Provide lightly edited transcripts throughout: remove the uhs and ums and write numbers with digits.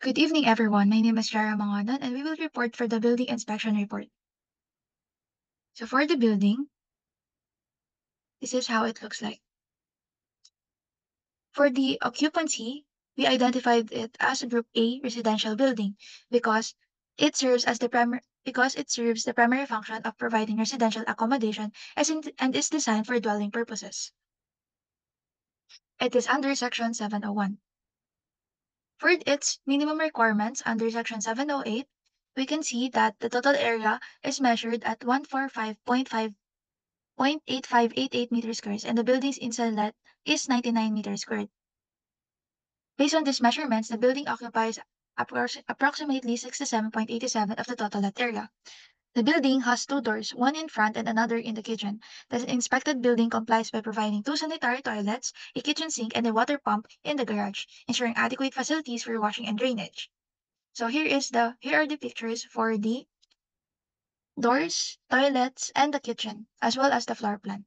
Good evening, everyone. My name is Jara Manganan, and we will report for the building inspection report. So for the building, this is how it looks like. For the occupancy, we identified it as a Group A residential building because it serves the primary function of providing residential accommodation and is designed for dwelling purposes. It is under Section 701. For its minimum requirements under Section 708, we can see that the total area is measured at 145.8588 meters squares and the building's inside is 99 meters squared. Based on these measurements, the building occupies approximately 67.87 of the total lot area. The building has two doors, one in front and another in the kitchen. The inspected building complies by providing two sanitary toilets, a kitchen sink, and a water pump in the garage, ensuring adequate facilities for washing and drainage. So here are the pictures for the doors, toilets, and the kitchen, as well as the floor plan.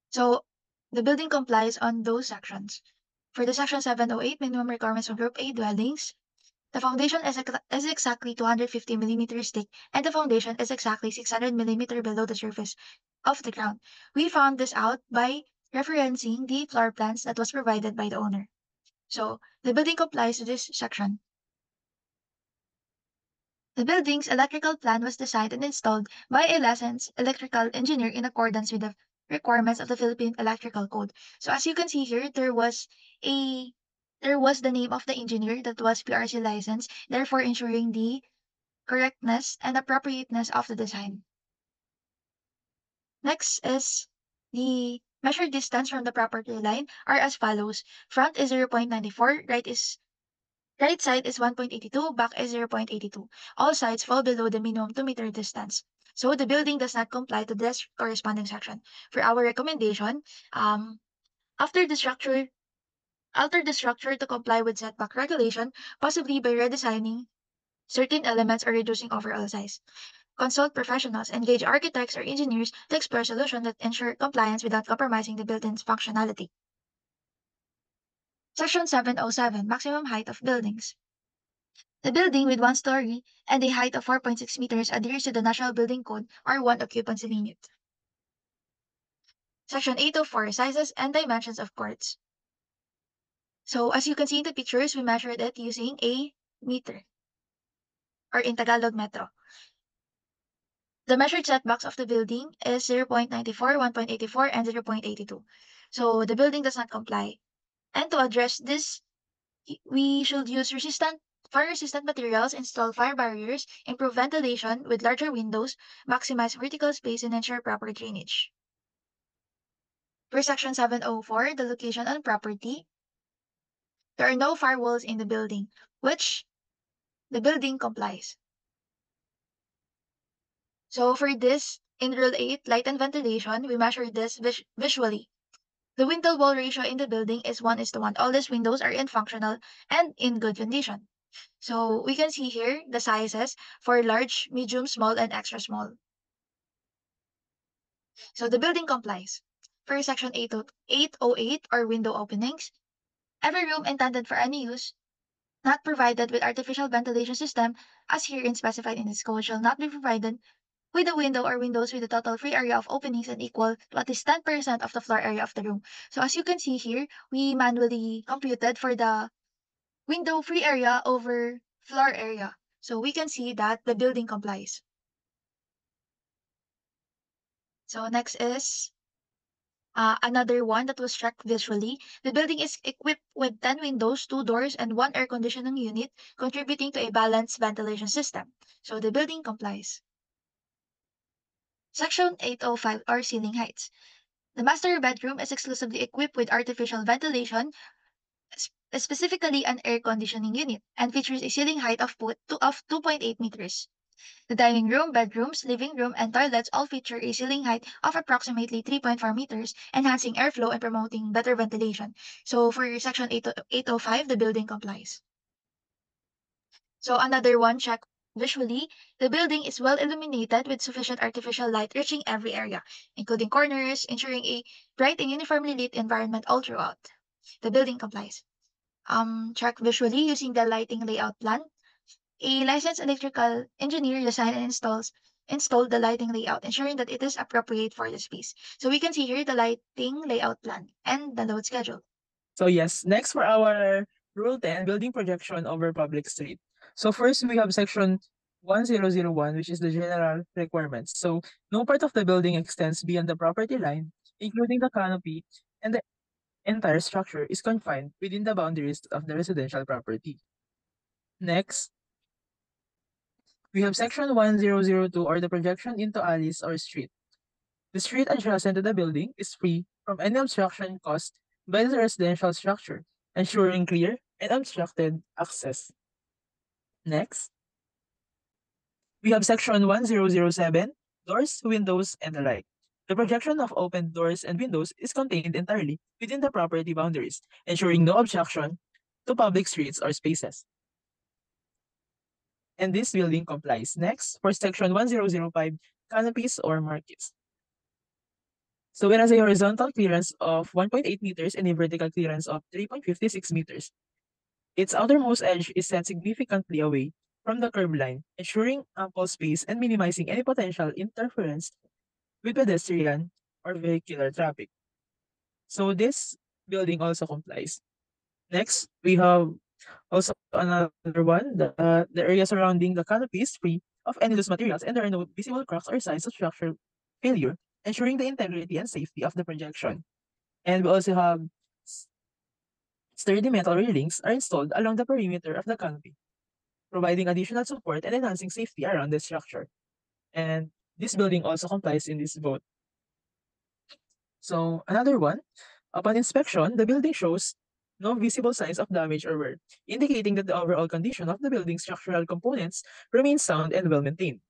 So the building complies on those sections. For the Section 708 minimum requirements of Group A dwellings, the foundation is exactly 250 millimeters thick and the foundation is exactly 600 millimeter below the surface of the ground. We found this out by referencing the floor plans that was provided by the owner. So the building complies to this section. The building's electrical plan was designed and installed by a licensed electrical engineer in accordance with the requirements of the Philippine Electrical Code. So as you can see here, there was the name of the engineer that was PRC licensed, therefore ensuring the correctness and appropriateness of the design. Next is the measured distance from the property line are as follows. Front is 0.94, right side is 1.82, back is 0.82. All sides fall below the minimum 2-meter distance. So the building does not comply to this corresponding section. For our recommendation, alter the structure to comply with setback regulation, possibly by redesigning certain elements or reducing overall size. Consult professionals, engage architects or engineers to explore solutions that ensure compliance without compromising the building's functionality. Section 707, maximum height of buildings. The building with one story and a height of 4.6 meters adheres to the National Building Code or one occupancy limit. Section 804, sizes and dimensions of courts. So as you can see in the pictures, we measured it using a meter or in Tagalog metro. The measured setbacks of the building is 0.94, 1.84, and 0.82. So the building does not comply. And to address this, we should use fire-resistant materials, install fire barriers, improve ventilation with larger windows, maximize vertical space, and ensure proper drainage. For Section 704, the location on property, there are no firewalls in the building, which the building complies. So for this, in Rule 8, light and ventilation, we measure this visually. The window wall ratio in the building is 1:1. All these windows are in functional and in good condition. So we can see here the sizes for large, medium, small, and extra small. So the building complies. For Section 808 or window openings, every room intended for any use not provided with artificial ventilation system as herein specified in this code shall not be provided with a window or windows with a total free area of openings and equal to at least 10% of the floor area of the room. So as you can see here, we manually computed for the window free area over floor area. So we can see that the building complies. So next is another one that was checked visually. The building is equipped with 10 windows, 2 doors, and 1 air conditioning unit, contributing to a balanced ventilation system. So the building complies. Section 805 or ceiling heights. The master bedroom is exclusively equipped with artificial ventilation, specifically an air conditioning unit, and features a ceiling height of 2.8 meters. The dining room, bedrooms, living room, and toilets all feature a ceiling height of approximately 3.4 meters, enhancing airflow and promoting better ventilation. So for Section 805, the building complies. So another one, check visually, the building is well illuminated with sufficient artificial light reaching every area, including corners, ensuring a bright and uniformly lit environment all throughout. The building complies. check visually using the lighting layout plan. A licensed electrical engineer design and installed the lighting layout, ensuring that it is appropriate for the space. So we can see here the lighting layout plan and the load schedule. So yes, next for our Rule 10, building projection over public street. So first we have section 1001, which is the general requirements. So no part of the building extends beyond the property line, including the canopy, and the entire structure is confined within the boundaries of the residential property. Next, we have section 1002, or the projection into alleys or street. The street adjacent to the building is free from any obstruction caused by the residential structure, ensuring clear and unobstructed access. Next, we have section 1007, doors, windows, and the like. The projection of open doors and windows is contained entirely within the property boundaries, ensuring no obstruction to public streets or spaces. And this building complies. Next, for section 1005, canopies or markets. So it has a horizontal clearance of 1.8 meters and a vertical clearance of 3.56 meters. Its outermost edge is set significantly away from the curb line, ensuring ample space and minimizing any potential interference with pedestrian or vehicular traffic. So this building also complies. Next, we have also another one. The area surrounding the canopy is free of any loose materials and there are no visible cracks or signs of structural failure, ensuring the integrity and safety of the projection. And we also have sturdy metal railings are installed along the perimeter of the canopy, providing additional support and enhancing safety around the structure. And this building also complies in this vote. So another one, upon inspection, the building shows no visible signs of damage or wear, indicating that the overall condition of the building's structural components remains sound and well maintained.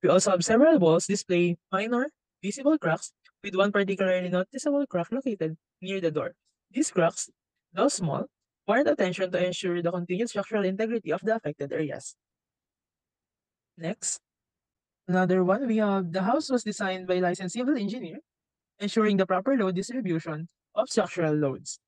We also have several walls display minor visible cracks, with one particularly noticeable crack located near the door. These cracks, though small, warrant attention to ensure the continued structural integrity of the affected areas. Next, another one, we have the house was designed by licensed civil engineer, ensuring the proper load distribution of structural loads.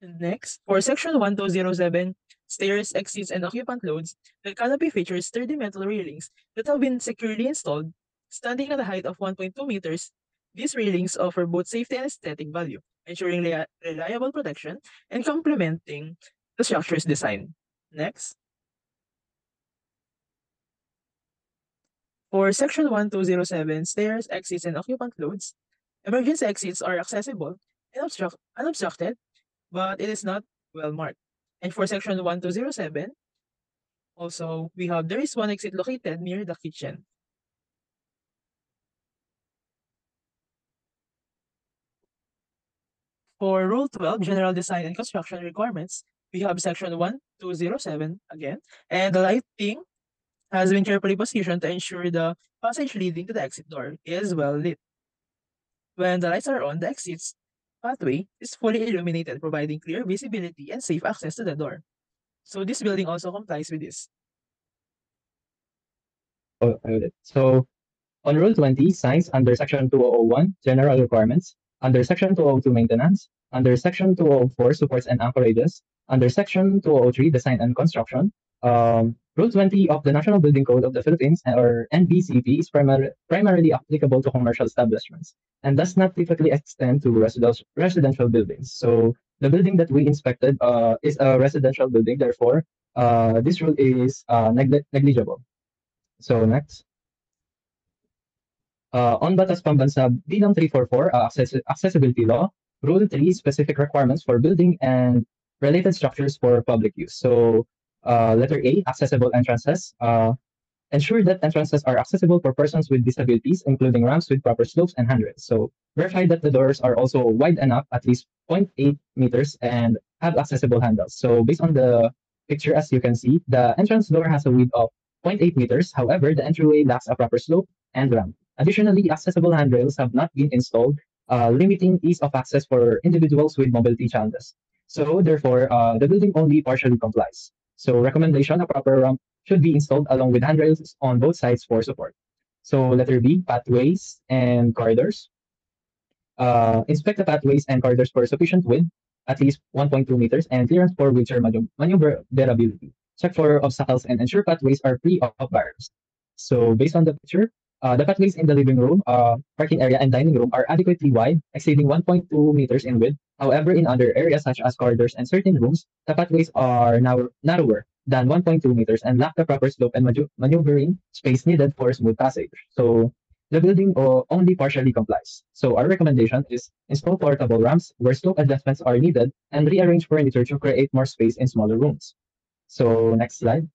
And next, for section 1207, stairs, exits, and occupant loads, the canopy features sturdy metal railings that have been securely installed, standing at a height of 1.2 meters. These railings offer both safety and aesthetic value, ensuring reliable protection and complementing the structure's design. Next, for section 1207, stairs, exits, and occupant loads, emergency exits are accessible and unobstructed, but it is not well marked. And for section 1207, also, we have there is one exit located near the kitchen. For Rule 12, General Design and Construction Requirements, we have section 1207 again, and the lighting has been carefully positioned to ensure the passage leading to the exit door is well lit. When the lights are on, the exit's pathway is fully illuminated, providing clear visibility and safe access to the door. So this building also complies with this. Oh, I got it. So on Rule 20, signs under Section 2001, General Requirements, under Section 202, Maintenance, under Section 204, Supports and Anchorages, under Section 2003, Design and Construction, Rule 20 of the National Building Code of the Philippines, or NBCP, is primarily applicable to commercial establishments and does not typically extend to residential buildings. So the building that we inspected is a residential building, therefore, this rule is negligible. So next. On Batas Pambansang Bilang 344, Accessibility Law, Rule 3, Specific Requirements for Building and Related Structures for Public Use. So, letter A, accessible entrances. Ensure that entrances are accessible for persons with disabilities, including ramps with proper slopes and handrails. So, verify that the doors are also wide enough, at least 0.8 meters, and have accessible handles. So, based on the picture, as you can see, the entrance door has a width of 0.8 meters. However, the entryway lacks a proper slope and ramp. Additionally, accessible handrails have not been installed, limiting ease of access for individuals with mobility challenges. So, therefore, the building only partially complies. So, recommendation: a proper ramp should be installed along with handrails on both sides for support. So, letter B, pathways and corridors. Inspect the pathways and corridors for sufficient width, at least 1.2 meters, and clearance for wheelchair maneuverability. Check for obstacles and ensure pathways are free of barriers. So based on the picture, the pathways in the living room, parking area, and dining room are adequately wide, exceeding 1.2 meters in width. However, in other areas such as corridors and certain rooms, the pathways are narrower than 1.2 meters and lack the proper slope and maneuvering space needed for smooth passage. So the building only partially complies. So our recommendation is install portable ramps where slope adjustments are needed and rearrange furniture to create more space in smaller rooms. So next slide.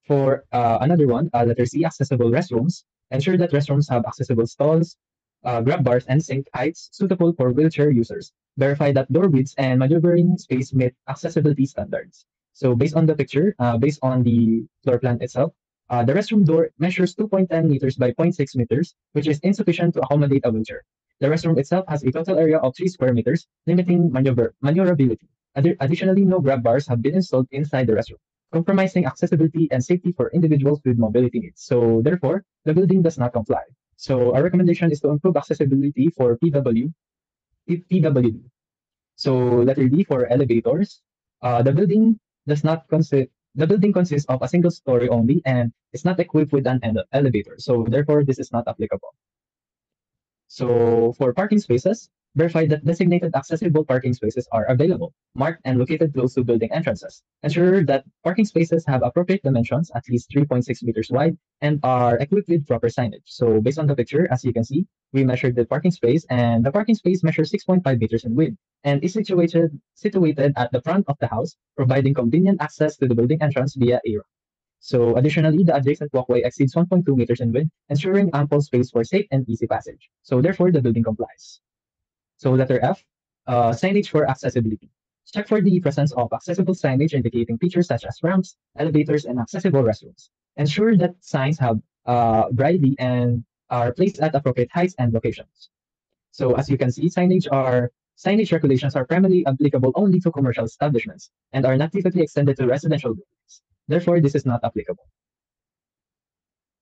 For another one, letter C, accessible restrooms. Ensure that restrooms have accessible stalls, grab bars, and sink heights suitable for wheelchair users. Verify that door widths and maneuvering space meet accessibility standards. So based on the picture, based on the floor plan itself, the restroom door measures 2.10 meters by 0.6 meters, which is insufficient to accommodate a wheelchair. The restroom itself has a total area of 3 square meters, limiting maneuverability. Additionally, no grab bars have been installed inside the restroom, compromising accessibility and safety for individuals with mobility needs. So therefore, the building does not comply. So our recommendation is to improve accessibility for PWD. So letter D for elevators. The building does not consist. The building consists of a single story only and is not equipped with an elevator. So therefore, this is not applicable. So for parking spaces, verify that designated accessible parking spaces are available, marked and located close to building entrances. Ensure that parking spaces have appropriate dimensions, at least 3.6 meters wide, and are equipped with proper signage. So based on the picture, as you can see, we measured the parking space, and the parking space measures 6.5 meters in width and is situated at the front of the house, providing convenient access to the building entrance via a ramp. So additionally, the adjacent walkway exceeds 1.2 meters in width, ensuring ample space for safe and easy passage. So therefore, the building complies. So letter F, signage for accessibility. Check for the presence of accessible signage indicating features such as ramps, elevators, and accessible restrooms. Ensure that signs have braille and are placed at appropriate heights and locations. So as you can see, signage regulations are primarily applicable only to commercial establishments and are not typically extended to residential buildings. Therefore, this is not applicable.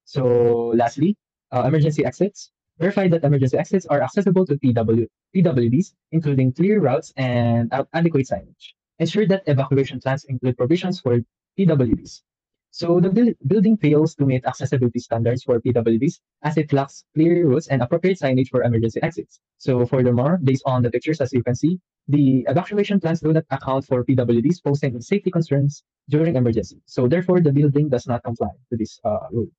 So lastly, emergency exits. Verify that emergency exits are accessible to PWDs, including clear routes and adequate signage. Ensure that evacuation plans include provisions for PWDs. So the building fails to meet accessibility standards for PWDs as it lacks clear routes and appropriate signage for emergency exits. So furthermore, based on the pictures as you can see, the evacuation plans do not account for PWDs posing safety concerns during emergency. So therefore, the building does not comply to this rule.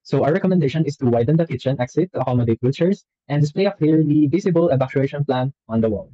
So our recommendation is to widen the kitchen exit to accommodate wheelchairs and display a clearly visible evacuation plan on the wall.